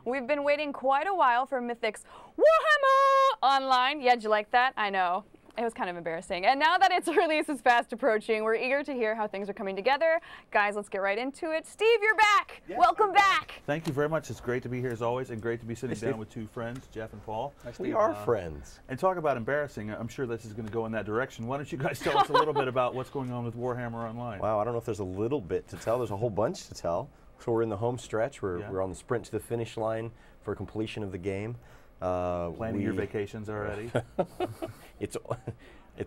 We've been waiting quite a while for Mythic's Warhammer Online. Yeah, did you like that? I know. It was kind of embarrassing. And now that its release is fast approaching, we're eager to hear how things are coming together. Guys, let's get right into it. Steve, you're back. Yes, welcome back. Thank you very much. It's great to be here as always, and great to be sitting down with two friends, Jeff and Paul. We are friends. And talk about embarrassing. I'm sure this is going to go in that direction. Why don't you guys tell us a little bit about what's going on with Warhammer Online? Wow, I don't know if there's a little bit to tell. There's a whole bunch to tell. So we're in the home stretch. We're on the sprint to the finish line for completion of the game. Planning your vacations already? It's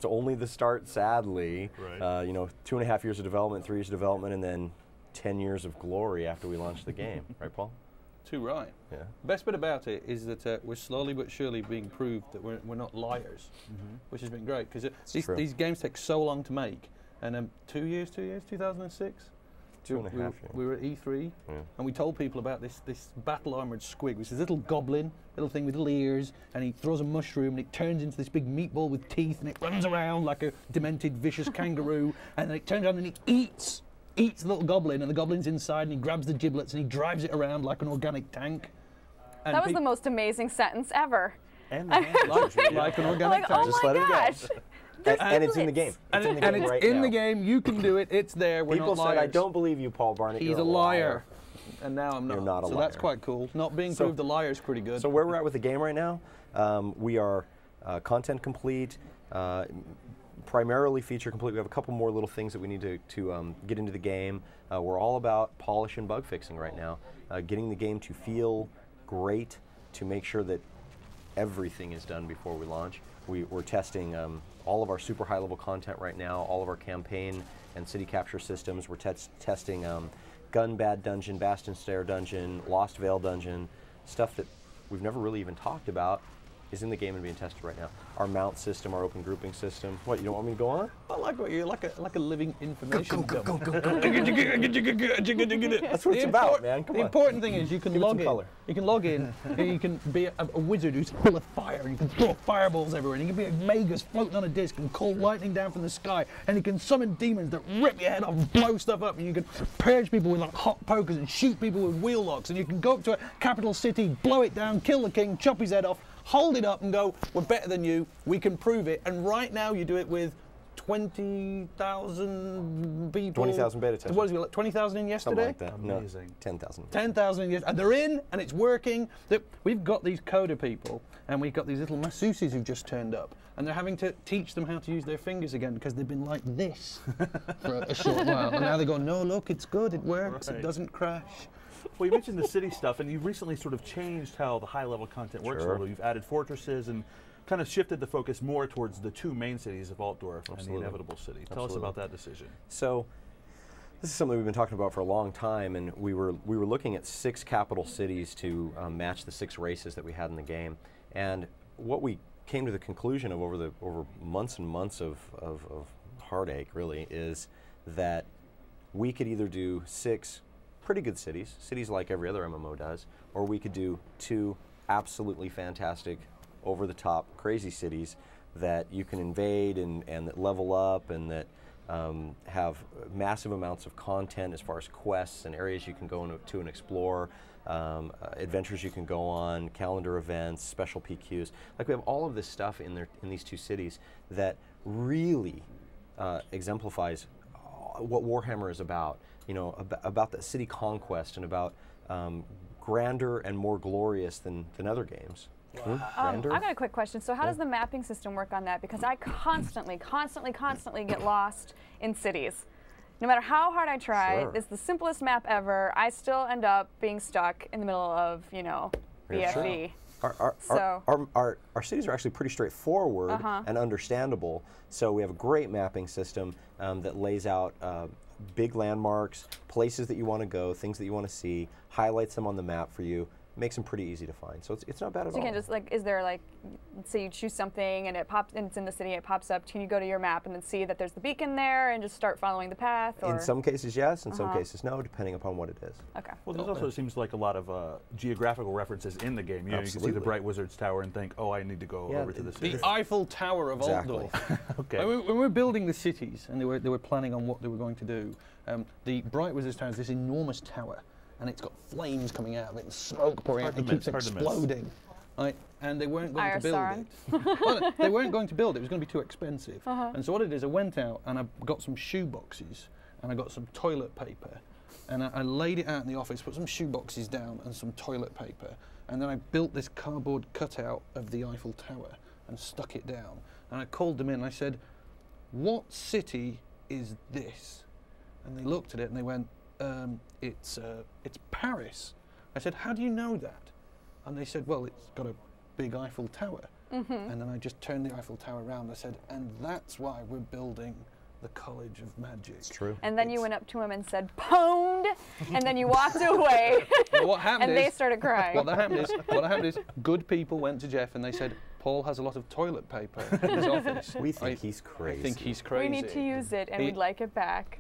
only the start, sadly. Right. You know, 2.5 years of development, 3 years of development, and then 10 years of glory after we launch the game. Right, Paul? Too right. Yeah. The best bit about it is that we're slowly but surely being proved that we're not liars, which has been great, because these games take so long to make. And 2 years, 2006? 2.5 years. We were at E3, and we told people about this battle-armored squig, which is this little goblin, little thing with little ears, and he throws a mushroom, and it turns into this big meatball with teeth, and it runs around like a demented, vicious kangaroo, and then it turns around and it eats the little goblin, and the goblin's inside, and he grabs the giblets, and he drives it around like an organic tank. And that was the most amazing sentence ever. And like an organic tank. Oh Just my let him gosh. go. And it's in the game. And it's in the game. You can do it. It's there. We're People not liars. said, I don't believe you, Paul Barnett. He's You're a liar. And now I'm not. You're not a so liar. that's quite cool. Not being proved a liar is pretty good. So where we're at with the game right now, we are content complete, primarily feature complete. We have a couple more little things that we need to get into the game. We're all about polish and bug fixing right now, getting the game to feel great, to make sure that everything is done before we launch. We're testing all of our super high level content right now, all of our campaign and city capture systems. We're testing Gunbad Dungeon, Bastion Stair Dungeon, Lost Veil Dungeon, stuff that we've never really even talked about is in the game and being tested right now. Our mount system, our open grouping system. What, you don't want me to go on? I like what you're like a living information dump. That's what it's about, man. Come the on. important thing is you can log in. color. You can log in, and you can be a wizard who's full of fire, and you can throw fireballs everywhere, and you can be a magus floating on a disc and call lightning down from the sky, and you can summon demons that rip your head off and blow stuff up, and you can purge people with like hot pokers and shoot people with wheel locks, and you can go up to a capital city, blow it down, kill the king, chop his head off, hold it up and go, we're better than you, we can prove it. And right now you do it with 20,000 people. 20,000 beta testers. What is it, like 20,000 in yesterday? Something like that. Amazing. No, 10,000. 10,000 in yesterday. And they're in, and it's working. We've got these coder people, and we've got these little masseuses who've just turned up, and they're having to teach them how to use their fingers again, because they've been like this for a short while. And now they go, no, look, it's good, it works, it doesn't crash. Well, you mentioned the city stuff, and you've recently sort of changed how the high-level content works a little. You've added fortresses and kind of shifted the focus more towards the two main cities of Altdorf and the Inevitable City. Tell us about that decision. So, this is something we've been talking about for a long time, and we were looking at 6 capital cities to match the 6 races that we had in the game. And what we came to the conclusion of over months and months of heartache, really, is that we could either do 6 pretty good cities like every other MMO does, or we could do 2 absolutely fantastic, over-the-top, crazy cities that you can invade and that level up and that have massive amounts of content as far as quests and areas you can go to and explore, adventures you can go on, calendar events, special PQs. Like, we have all of this stuff in these 2 cities that really exemplifies what Warhammer is about. You know, about the city conquest and about grander and more glorious than other games. I've got a quick question. So how does the mapping system work on that? Because I constantly get lost in cities. No matter how hard I try, it's the simplest map ever. I still end up being stuck in the middle of, you know, BFE. Our cities are actually pretty straightforward and understandable. So we have a great mapping system that lays out big landmarks, places that you want to go, things that you want to see, highlights them on the map for you. makes them pretty easy to find. So it's not bad at all. So you can just like, is there like, say you choose something and it pops, and it's in the city, it pops up. Can you go to your map and then see that there's the beacon there and just start following the path? Or? In some cases, yes. In some cases, no, depending upon what it is. Okay. Well, there's also seems like a lot of geographical references in the game. You know, you can see the Bright Wizard's Tower and think, oh, I need to go over to the city. The Eiffel Tower of Altdorf. Okay. When we were building the cities and they were planning on what they were going to do, the Bright Wizard's Tower is this enormous tower, and it's got flames coming out of it and smoke pouring out. It keeps exploding. Right? And they weren't going to build it. Well, they weren't going to build it. It was going to be too expensive. And so what I did is I went out and I got some shoe boxes and I got some toilet paper, and I laid it out in the office, put some shoe boxes down and some toilet paper, and then I built this cardboard cutout of the Eiffel Tower and stuck it down. And I called them in and I said, "What city is this?" And they looked at it and they went, it's Paris." I said, "How do you know that?" And they said, "Well, it's got a big Eiffel Tower." And then I just turned the Eiffel Tower around. I said, "And that's why we're building the College of Magic." It's true. And then you went up to him and said, "Pwned," and then you walked away. Well, what happened and is, they started crying. What happened is, good people went to Jeff and they said, "Paul has a lot of toilet paper in his office." We think he's crazy. I think he's crazy. We need to use it, and we'd like it back.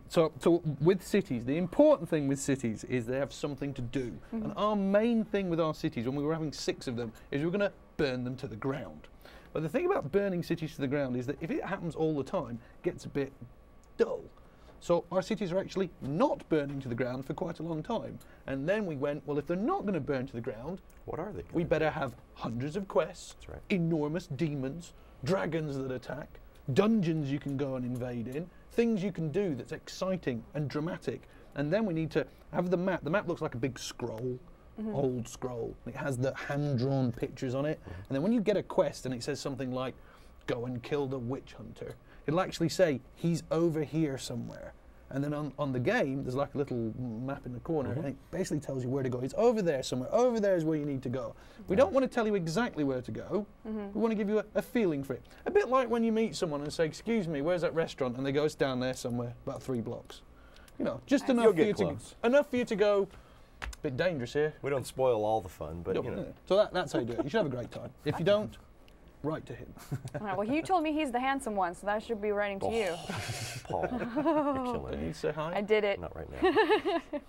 So with cities, the important thing with cities is they have something to do. And our main thing with our cities, when we were having 6 of them, is we're going to burn them to the ground. But the thing about burning cities to the ground is that if it happens all the time, it gets a bit dull. So our cities are actually not burning to the ground for quite a long time. And then we went, well, if they're not going to burn to the ground, what are they? We better have hundreds of quests, That's right. enormous demons, dragons that attack, dungeons you can go and invade in, things you can do that's exciting and dramatic. And then we need to have the map. The map looks like a big scroll. Old scroll. It has the hand-drawn pictures on it. And then when you get a quest and it says something like, "Go and kill the witch hunter," it'll actually say, "He's over here somewhere." And then on the game, there's like a little map in the corner, and it basically tells you where to go. It's over there somewhere. Over there is where you need to go. We don't want to tell you exactly where to go. We want to give you a feeling for it. A bit like when you meet someone and say, "Excuse me, where's that restaurant?" And they go, "It's down there somewhere, about 3 blocks." You know, just enough for you to go, "Bit dangerous here." We don't spoil all the fun, but you know. So that's how you do it. You should have a great time. If you don't, write to him. Well, you told me he's the handsome one, so that should be writing to you. Paul, you're killing Can me. you say hi? I did it. Not right now.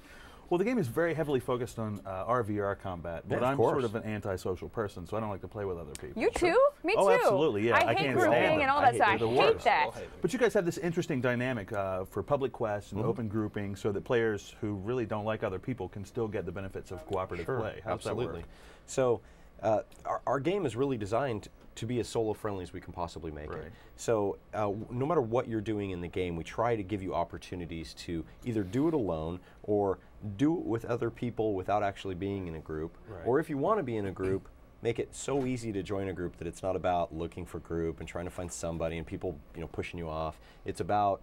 Well, the game is very heavily focused on RVR combat, but I'm course. sort of an antisocial person, so I don't like to play with other people. You too? Me too. Oh, absolutely, yeah. I hate can't grouping stand them. and all that stuff. I They're the hate worst. that. But you guys have this interesting dynamic for public quests and open grouping, so that players who really don't like other people can still get the benefits of cooperative play. How's that work? So our game is really designed to be as solo-friendly as we can possibly make it. So no matter what you're doing in the game, we try to give you opportunities to either do it alone or do it with other people without actually being in a group. Or if you want to be in a group, make it so easy to join a group that it's not about looking for group and trying to find somebody and people pushing you off. It's about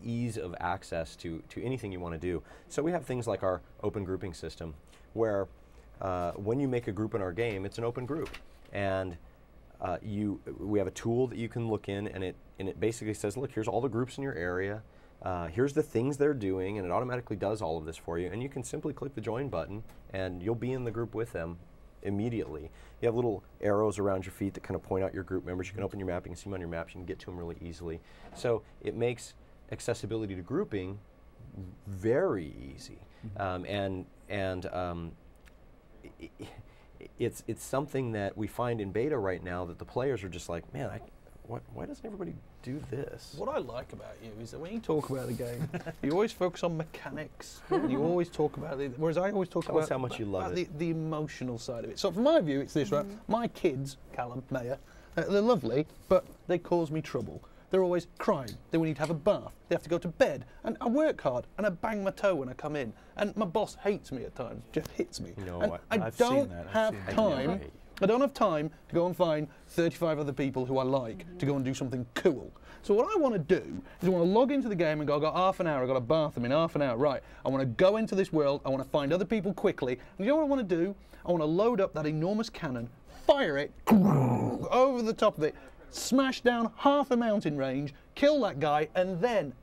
ease of access to anything you want to do. So we have things like our open grouping system where when you make a group in our game, it's an open group. And we have a tool that you can look in, and it basically says, look, here's all the groups in your area. Here's the things they're doing, and it automatically does all of this for you. And you can simply click the join button, and you'll be in the group with them immediately. You have little arrows around your feet that kind of point out your group members. You can open your map, you can see them on your maps, you can get to them really easily. So it makes accessibility to grouping very easy. It's something that we find in beta right now that the players are just like, man, why doesn't everybody do this? What I like about you is that when you talk about the game, you always focus on mechanics, and you always talk about it, whereas I always talk about how much you love it. The emotional side of it. So from my view, it's this, right? My kids, Callum, Maya, they're lovely, but they cause me trouble. They're always crying. They need to have a bath. They have to go to bed. And I work hard, and I bang my toe when I come in. And my boss hates me at times. Jeff hits me. No, and I don't have time. I don't have time to go and find 35 other people who I like to go and do something cool. So what I want to do is I want to log into the game and go, I've got half an hour, I've got to bath them in half an hour. Right, I want to go into this world, I want to find other people quickly. And you know what I want to do? I want to load up that enormous cannon, fire it over the top of it, smash down half a mountain range, kill that guy, and then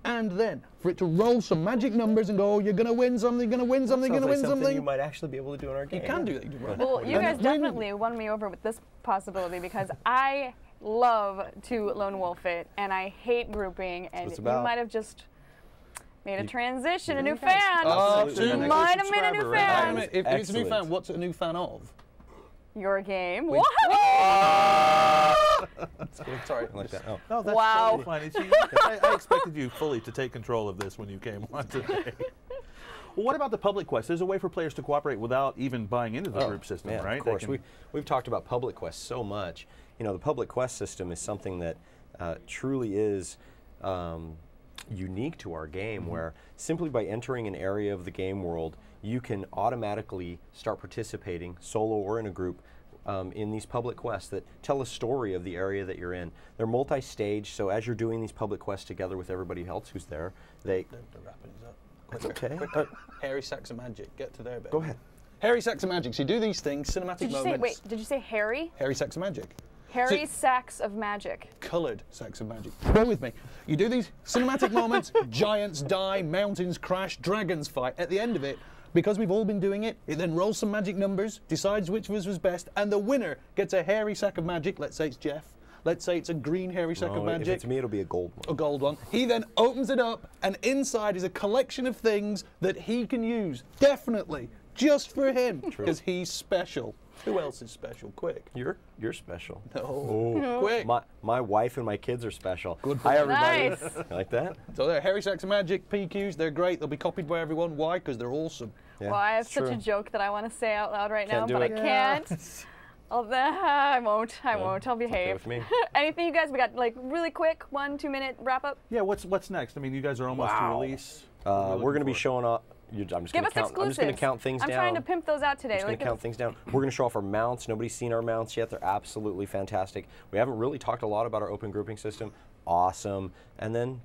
and then for it to roll some magic numbers and go, oh, you're going to win something, you're going to win something, you're going to win something. You might actually be able to do in our game. You can do that. Well, you guys definitely won me over with this possibility because I love to lone wolf it, and I hate grouping, and you might have just made a transition, a new fan. You might have made a new fan. If it's a new fan, what's a new fan of? Your game. What? Sorry, like that. Oh. No, that's wow. Totally fine. I expected you fully to take control of this when you came on today. Well, what about the public quest? There's a way for players to cooperate without even buying into the group system, right? Of course. We've talked about public quest so much. You know, the public quest system is something that truly is unique to our game, where simply by entering an area of the game world, you can automatically start participating, solo or in a group, in these public quests that tell a story of the area that you're in. They're multi-stage, so as you're doing these public quests together with everybody else who's there, they're wrapping us up. It's okay. Hairy sacks of magic. Get to there, baby. Go ahead. Hairy sacks of magic. So you do these things, cinematic moments. Wait, did you say Harry? Hairy sacks of magic. Harry sacks of magic. Coloured sacks of magic. Bear with me. You do these cinematic moments, giants die, mountains crash, dragons fight. At the end of it, because we've all been doing it, it then rolls some magic numbers, decides which of us was best, and the winner gets a hairy sack of magic. Let's say it's Jeff. Let's say it's a green hairy sack of magic. If it's me, it'll be a gold one. A gold one. He then opens it up, and inside is a collection of things that he can use, definitely, just for him, because he's special. Who else is special? Quick. You're special. No. Quick. My wife and my kids are special. Good. Hi, everybody. Nice. Like that? So they're hairy sacks of magic, PQs. They're great. They'll be copied by everyone. Why? Because they're awesome. Yeah, Well, I have it's such true. a joke that I want to say out loud right Can't now, do but it. I can't. I won't. I won't. I'll okay behave. with me. Anything, you guys? We got like really quick 1-2 minute wrap up. Yeah, what's next? I mean, you guys are almost to release. We're going to be showing off. I'm just Give going us to count. I'm just going to exclusives. count things I'm down. trying to pimp those out today. I'm just going to count things down. We're going to show off our mounts. Nobody's seen our mounts yet. They're absolutely fantastic. We haven't really talked a lot about our open grouping system. Awesome. And then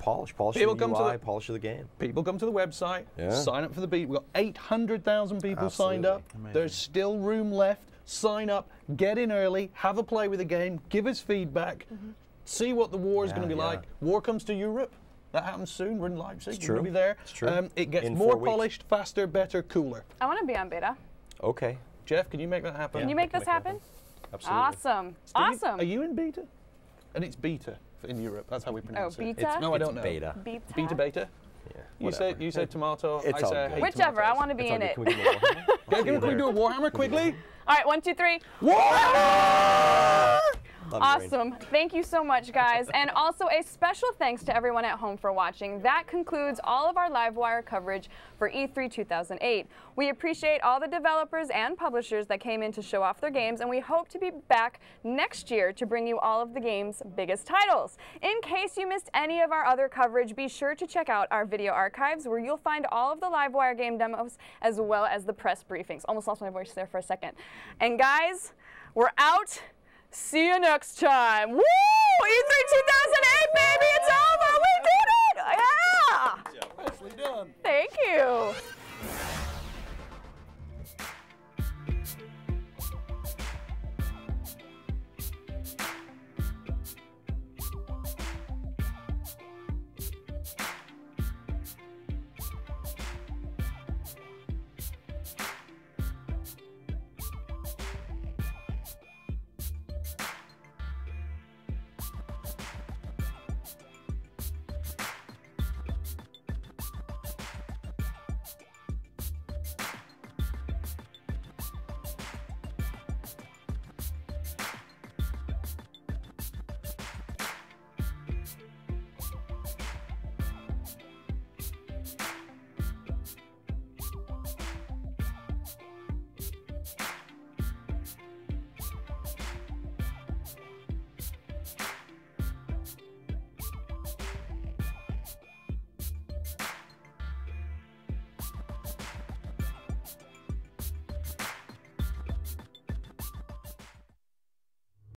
polish the UI, polish of the game. People come to the website, sign up for the beta. We've got 800,000 people signed up. Amazing. There's still room left. Sign up, get in early, have a play with the game, give us feedback, see what the war is going to be like. War comes to Europe. That happens soon. We're in Leipzig. We're going to be there. It's true. It gets In more 4 weeks. polished, faster, better, cooler. I want to be on beta. Okay. Jeff, can you make that happen? Can you make this happen? Absolutely. Awesome. Steve, Awesome. Are you in beta? And it's beta in Europe. That's how we pronounce it. beta? No, I don't know. Beta. Beta. Beta? Yeah, You said tomato. It's I all say I good. hate Whichever. I tomatoes. want to be It's all in good. it. Can we do more Warhammer? Okay, can we do a Warhammer quickly? All right, 1, 2, 3. Love you, Rain. Awesome. Thank you so much, guys. And also a special thanks to everyone at home for watching. That concludes all of our Livewire coverage for E3 2008. We appreciate all the developers and publishers that came in to show off their games, and we hope to be back next year to bring you all of the game's biggest titles. In case you missed any of our other coverage, be sure to check out our video archives where you'll find all of the Livewire game demos as well as the press briefings. Almost lost my voice there for a second. And guys, we're out. See you next time. Woo! E3 2008, baby!